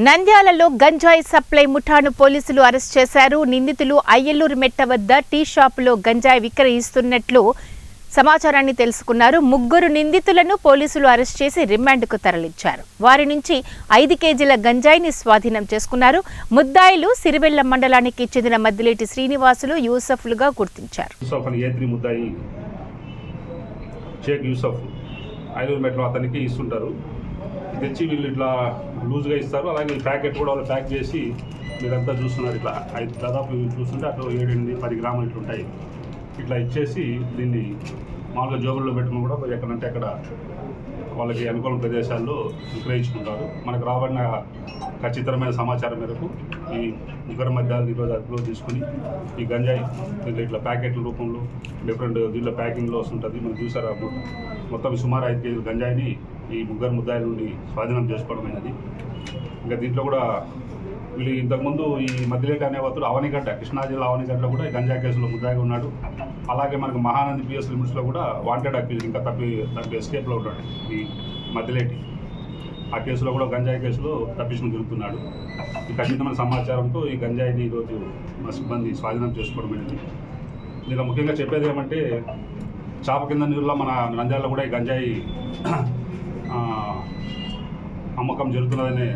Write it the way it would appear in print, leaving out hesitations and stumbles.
నంద్యాలలో గంజాయి సప్లై ముఠాను పోలీసులు అరెస్ట్ చేశారు. నిందితులు అయ్యలూరు మెట్ట వద్ద టీ షాపులో గంజాయి విక్రయిస్తున్నట్లు సమాచారాన్ని తెలుసుకున్నారు. ముగ్గురు నిందితులను పోలీసులు అరెస్ట్ చేసి రిమాండ్కు తరలించారు. వారి నుంచి 5 కేజీల గంజాయిని స్వాధీనం చేసుకున్నారు. ముద్దాయిలు సిరివెళ్ల మండలానికి చెందిన మద్దిలేటి శ్రీనివాసులు, యూసఫ్లుగా గుర్తించారు. అతనికి ఇస్తుంటారు, తెచ్చి వీళ్ళు ఇట్లా లూజ్గా ఇస్తారు. అలాగే ప్యాకెట్ కూడా వాళ్ళు ప్యాక్ చేసి మీరంతా చూస్తున్నారు. ఇట్లా దాదాపు చూస్తుంటే అటు 7-10 గ్రాములు ఇట్లా ఉంటాయి. ఇట్లా ఇచ్చేసి దీన్ని మామూలుగా జోబుల్లో పెట్టుకుని కూడా ఎక్కడంటే అక్కడ వాళ్ళకి అనుకూల ప్రదేశాల్లో విక్రయించుకుంటారు. మనకు రాబడిన ఖచ్చితమైన సమాచారం మేరకు ఈ ముగ్గురు మధ్య ఈరోజు అదుపులో తీసుకుని ఈ గంజాయి ఇట్లా ప్యాకెట్ల రూపంలో డిఫరెంట్ దీంట్లో ప్యాకింగ్లో వస్తుంటుంది. మనం చూసారా, మొత్తం సుమారు 5 కేజీల గంజాయిని ఈ ముగ్గురు ముద్దాయిల నుండి స్వాధీనం చేసుకోవడమైనది. ఇంకా దీంట్లో కూడా వీళ్ళు ఇంతకుముందు ఈ మద్దిలేటి అనే అతడు అవనిగడ్డ, కృష్ణా జిల్లా అవనిగడ్డలో కూడా ఈ గంజాయి కేసులో ముద్దాయిగా ఉన్నాడు. అలాగే మనకు మహానంది పిఎస్ లిమిట్స్లో కూడా వాంటెడ్ అక్యూజ్ ఇంకా తప్పి ఎస్కేప్లో ఉన్నాడు ఈ మద్దిలేటి. ఆ కేసులో కూడా గంజాయి కేసులో తప్పించుకుని తిరుగుతున్నాడు. ఈ ఖచ్చితమైన సమాచారంతో ఈ గంజాయిని ఈరోజు మా సిబ్బంది స్వాధీనం చేసుకోవడమైనది. దీనిలో ముఖ్యంగా చెప్పేది ఏమంటే, చాప కింద నీరులో మన నంద్యాలలో కూడా ఈ గంజాయి అమ్మకం జరుగుతున్నదనే